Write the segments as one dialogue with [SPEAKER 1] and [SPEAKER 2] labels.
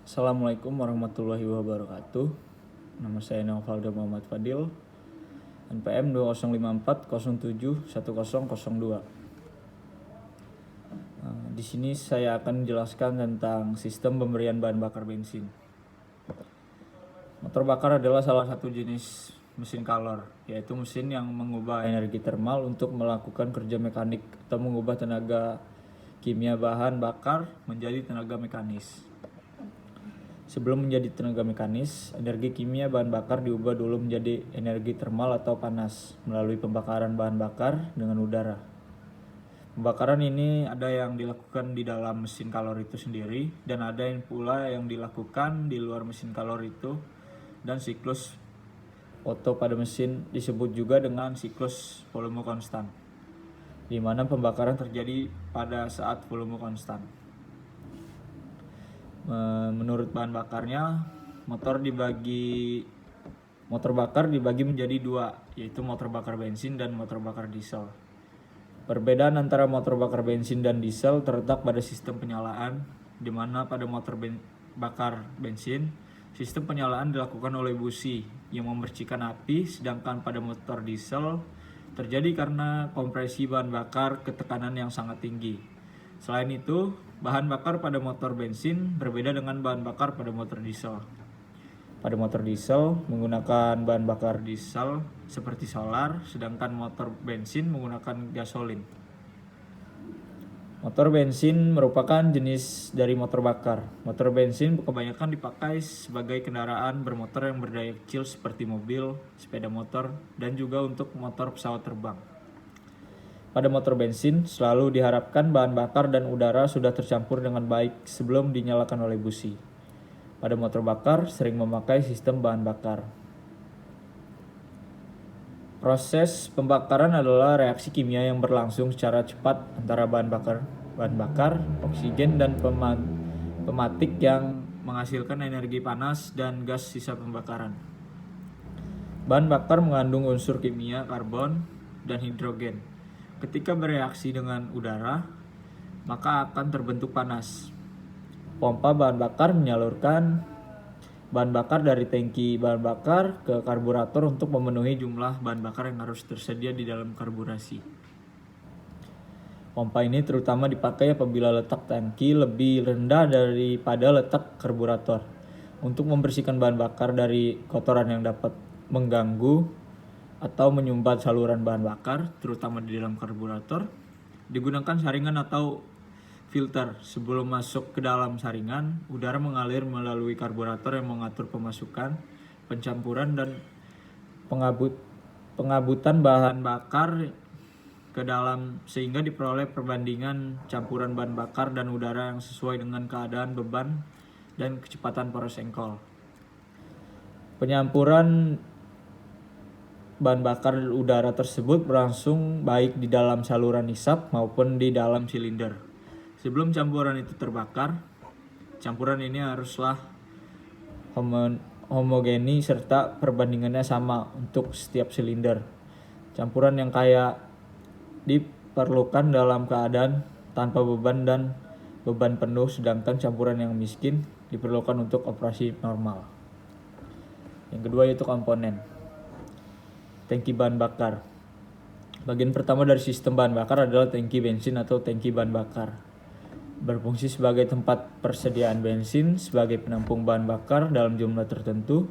[SPEAKER 1] Assalamualaikum warahmatullahi wabarakatuh. Nama saya Naufalda Muhammad Fadil, NPM 2054071002. Di sini saya akan menjelaskan tentang sistem pemberian bahan bakar bensin. Motor bakar adalah salah satu jenis mesin kalor, yaitu mesin yang mengubah energi termal untuk melakukan kerja mekanik atau mengubah tenaga kimia bahan bakar menjadi tenaga mekanis. Sebelum menjadi tenaga mekanis, energi kimia bahan bakar diubah dulu menjadi energi termal atau panas melalui pembakaran bahan bakar dengan udara. Pembakaran ini ada yang dilakukan di dalam mesin kalor itu sendiri dan ada yang pula yang dilakukan di luar mesin kalor itu, dan siklus Otto pada mesin disebut juga dengan siklus volume konstan, di mana pembakaran terjadi pada saat volume konstan. Menurut bahan bakarnya, motor bakar dibagi menjadi dua, yaitu motor bakar bensin dan motor bakar diesel. Perbedaan antara motor bakar bensin dan diesel terletak pada sistem penyalaan, di mana pada motor bakar bensin, sistem penyalaan dilakukan oleh busi yang memercikan api, sedangkan pada motor diesel terjadi karena kompresi bahan bakar ke tekanan yang sangat tinggi. Selain itu, bahan bakar pada motor bensin berbeda dengan bahan bakar pada motor diesel. Pada motor diesel menggunakan bahan bakar diesel seperti solar, sedangkan motor bensin menggunakan gasolin. Motor bensin merupakan jenis dari motor bakar. Motor bensin kebanyakan dipakai sebagai kendaraan bermotor yang berdaya kecil seperti mobil, sepeda motor, dan juga untuk motor pesawat terbang. Pada motor bensin, selalu diharapkan bahan bakar dan udara sudah tercampur dengan baik sebelum dinyalakan oleh busi. Pada motor bakar, sering memakai sistem bahan bakar. Proses pembakaran adalah reaksi kimia yang berlangsung secara cepat antara bahan bakar, oksigen, dan pematik yang menghasilkan energi panas dan gas sisa pembakaran. Bahan bakar mengandung unsur kimia karbon dan hidrogen. Ketika bereaksi dengan udara, maka akan terbentuk panas. Pompa bahan bakar menyalurkan bahan bakar dari tangki bahan bakar ke karburator untuk memenuhi jumlah bahan bakar yang harus tersedia di dalam karburasi. Pompa ini terutama dipakai apabila letak tangki lebih rendah daripada letak karburator, untuk membersihkan bahan bakar dari kotoran yang dapat mengganggu atau menyumbat saluran bahan bakar, terutama di dalam karburator. Digunakan saringan atau filter. Sebelum masuk ke dalam saringan, udara mengalir melalui karburator yang mengatur pemasukan, pencampuran, dan pengabutan bahan bakar ke dalam, sehingga diperoleh perbandingan campuran bahan bakar dan udara yang sesuai dengan keadaan beban dan kecepatan poros engkol. Penyampuran bahan bakar udara tersebut berlangsung baik di dalam saluran hisap maupun di dalam silinder. Sebelum campuran itu terbakar, campuran ini haruslah homogeni serta perbandingannya sama untuk setiap silinder. Campuran yang kaya diperlukan dalam keadaan tanpa beban dan beban penuh, sedangkan campuran yang miskin diperlukan untuk operasi normal. Yang kedua yaitu komponen. Tangki bahan bakar. Bagian pertama dari sistem bahan bakar adalah tangki bensin atau tangki bahan bakar. Berfungsi sebagai tempat persediaan bensin sebagai penampung bahan bakar dalam jumlah tertentu.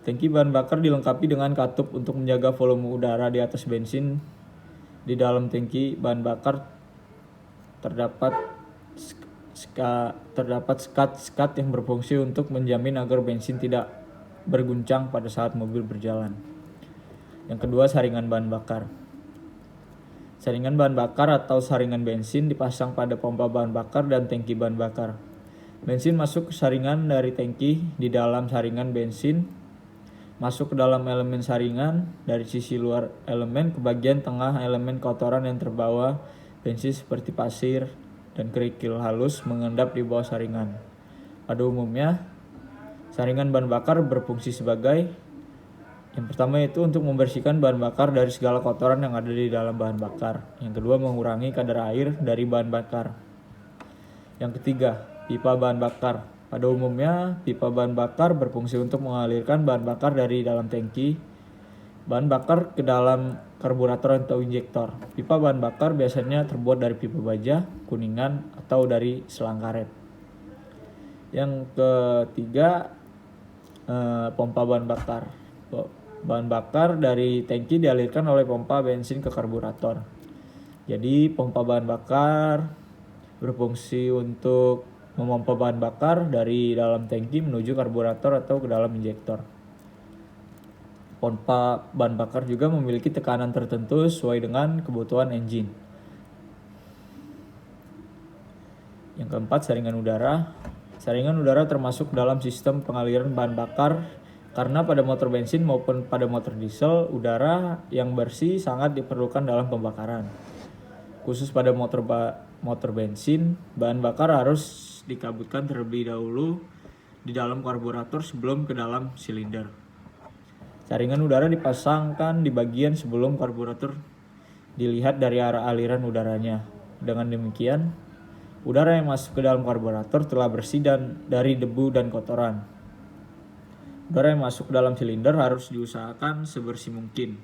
[SPEAKER 1] Tangki bahan bakar dilengkapi dengan katup untuk menjaga volume udara di atas bensin. Di dalam tangki bahan bakar terdapat sekat yang berfungsi untuk menjamin agar bensin tidak berguncang pada saat mobil berjalan. Yang kedua, saringan bahan bakar. Saringan bahan bakar atau saringan bensin dipasang pada pompa bahan bakar dan tangki bahan bakar. Bensin masuk ke saringan dari tangki. Di dalam saringan, bensin masuk ke dalam elemen saringan dari sisi luar elemen ke bagian tengah elemen. Kotoran yang terbawa bensin seperti pasir dan kerikil halus mengendap di bawah saringan. Pada umumnya, saringan bahan bakar berfungsi sebagai yang pertama itu untuk membersihkan bahan bakar dari segala kotoran yang ada di dalam bahan bakar. Yang kedua, mengurangi kadar air dari bahan bakar. Yang ketiga, pipa bahan bakar. Pada umumnya, pipa bahan bakar berfungsi untuk mengalirkan bahan bakar dari dalam tangki bahan bakar ke dalam karburator atau injektor. Pipa bahan bakar biasanya terbuat dari pipa baja, kuningan, atau dari selang karet. Yang ketiga, pompa bahan bakar. Bahan bakar dari tangki dialirkan oleh pompa bensin ke karburator. Jadi pompa bahan bakar berfungsi untuk memompa bahan bakar dari dalam tangki menuju karburator atau ke dalam injektor. Pompa bahan bakar juga memiliki tekanan tertentu sesuai dengan kebutuhan engine. Yang keempat, saringan udara. Saringan udara termasuk dalam sistem pengaliran bahan bakar karena pada motor bensin maupun pada motor diesel, udara yang bersih sangat diperlukan dalam pembakaran. Khusus pada motor bensin, bahan bakar harus dikabutkan terlebih dahulu di dalam karburator sebelum ke dalam silinder. Saringan udara dipasangkan di bagian sebelum karburator dilihat dari arah aliran udaranya. Dengan demikian, udara yang masuk ke dalam karburator telah bersih dari debu dan kotoran. Udara yang masuk ke dalam silinder harus diusahakan sebersih mungkin.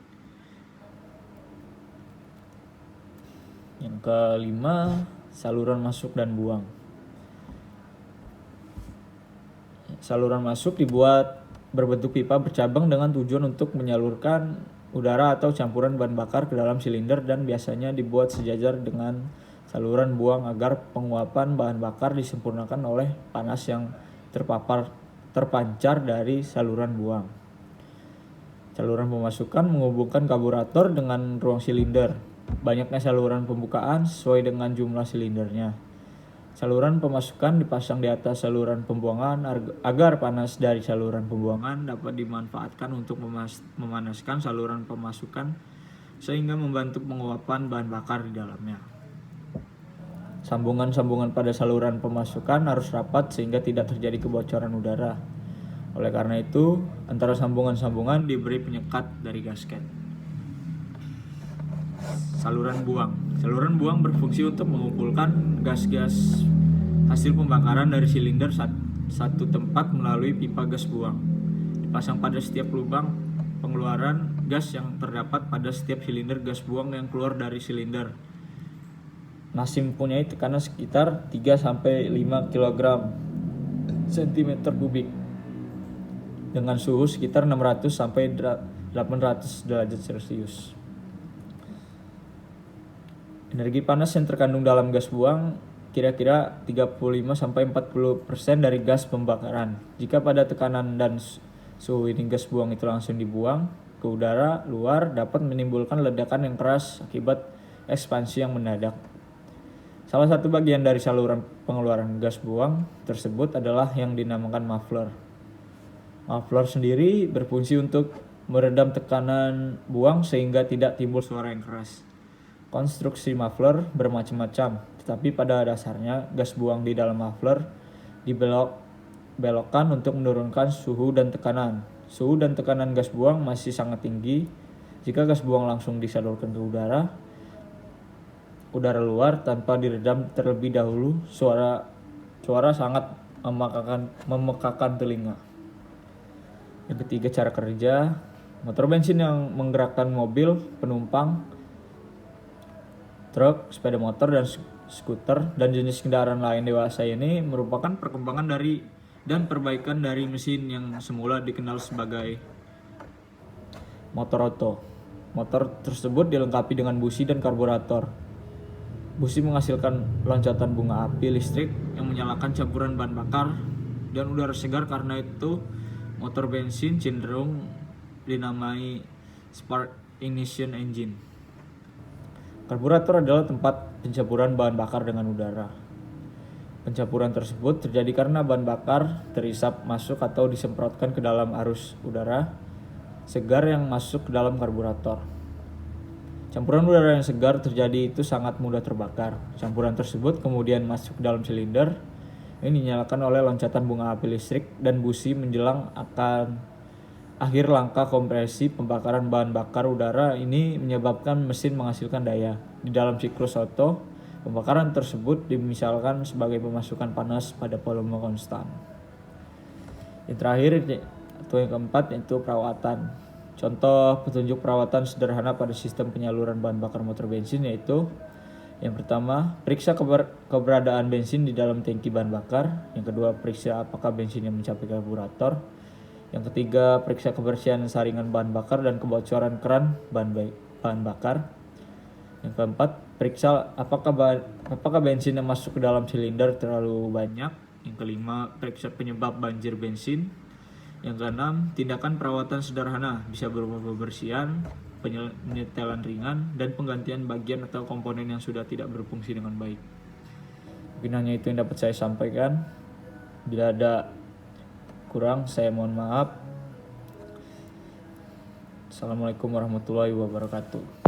[SPEAKER 1] Yang kelima, saluran masuk dan buang. Saluran masuk dibuat berbentuk pipa bercabang dengan tujuan untuk menyalurkan udara atau campuran bahan bakar ke dalam silinder dan biasanya dibuat sejajar dengan saluran buang agar penguapan bahan bakar disempurnakan oleh panas yang terpancar dari saluran buang. Saluran pemasukan menghubungkan karburator dengan ruang silinder. Banyaknya saluran pembukaan sesuai dengan jumlah silindernya. Saluran pemasukan dipasang di atas saluran pembuangan agar panas dari saluran pembuangan dapat dimanfaatkan untuk memanaskan saluran pemasukan sehingga membantu penguapan bahan bakar di dalamnya. Sambungan-sambungan pada saluran pemasukan harus rapat sehingga tidak terjadi kebocoran udara. Oleh karena itu, antara sambungan-sambungan diberi penyekat dari gasket. Saluran buang. Saluran buang berfungsi untuk mengumpulkan gas-gas hasil pembakaran dari silinder satu tempat melalui pipa gas buang. Dipasang pada setiap lubang pengeluaran gas yang terdapat pada setiap silinder gas buang yang keluar dari silinder. Nasi mempunyai tekanan sekitar 3-5 kg cm3 dengan suhu sekitar 600-800 derajat Celcius. Energi panas yang terkandung dalam gas buang kira-kira 35-40% dari gas pembakaran. Jika pada tekanan dan suhu ini gas buang itu langsung dibuang ke udara luar dapat menimbulkan ledakan yang keras akibat ekspansi yang mendadak. Salah satu bagian dari saluran pengeluaran gas buang tersebut adalah yang dinamakan muffler. Muffler sendiri berfungsi untuk meredam tekanan buang sehingga tidak timbul suara yang keras. Konstruksi muffler bermacam-macam, tetapi pada dasarnya gas buang di dalam muffler dibelokkan untuk menurunkan suhu dan tekanan. Suhu dan tekanan gas buang masih sangat tinggi. Jika gas buang langsung disalurkan ke udara luar tanpa diredam terlebih dahulu, suara sangat memekakan telinga. Yang ketiga, cara kerja. Motor bensin yang menggerakkan mobil, penumpang, truk, sepeda motor, dan skuter, dan jenis kendaraan lain dewasa ini merupakan perkembangan dan perbaikan dari mesin yang semula dikenal sebagai motor oto. Motor tersebut dilengkapi dengan busi dan karburator. Busi menghasilkan loncatan bunga api listrik yang menyalakan campuran bahan bakar dan udara segar. Karena itu, motor bensin cenderung dinamai spark ignition engine. Karburator adalah tempat pencampuran bahan bakar dengan udara. Pencampuran tersebut terjadi karena bahan bakar terisap masuk atau disemprotkan ke dalam arus udara segar yang masuk ke dalam karburator. Campuran udara yang segar terjadi itu sangat mudah terbakar. Campuran tersebut kemudian masuk ke dalam silinder. Ini dinyalakan oleh loncatan bunga api listrik dan busi menjelang akan akhir langkah kompresi pembakaran bahan bakar udara ini menyebabkan mesin menghasilkan daya. Di dalam siklus Otto, pembakaran tersebut dimisalkan sebagai pemasukan panas pada volume konstan. Yang terakhir atau yang keempat yaitu perawatan. Contoh petunjuk perawatan sederhana pada sistem penyaluran bahan bakar motor bensin yaitu yang pertama, periksa keberadaan bensin di dalam tangki bahan bakar. Yang kedua, periksa apakah bensinnya mencapai karburator. Yang ketiga, periksa kebersihan saringan bahan bakar dan kebocoran keran bahan bakar. Yang keempat, periksa apakah bensin yang masuk ke dalam silinder terlalu banyak. Yang kelima, periksa penyebab banjir bensin. Yang keenam, tindakan perawatan sederhana bisa berupa pembersihan, penyetelan ringan, dan penggantian bagian atau komponen yang sudah tidak berfungsi dengan baik. Mungkin hanya itu yang dapat saya sampaikan. Bila ada kurang, saya mohon maaf. Assalamualaikum warahmatullahi wabarakatuh.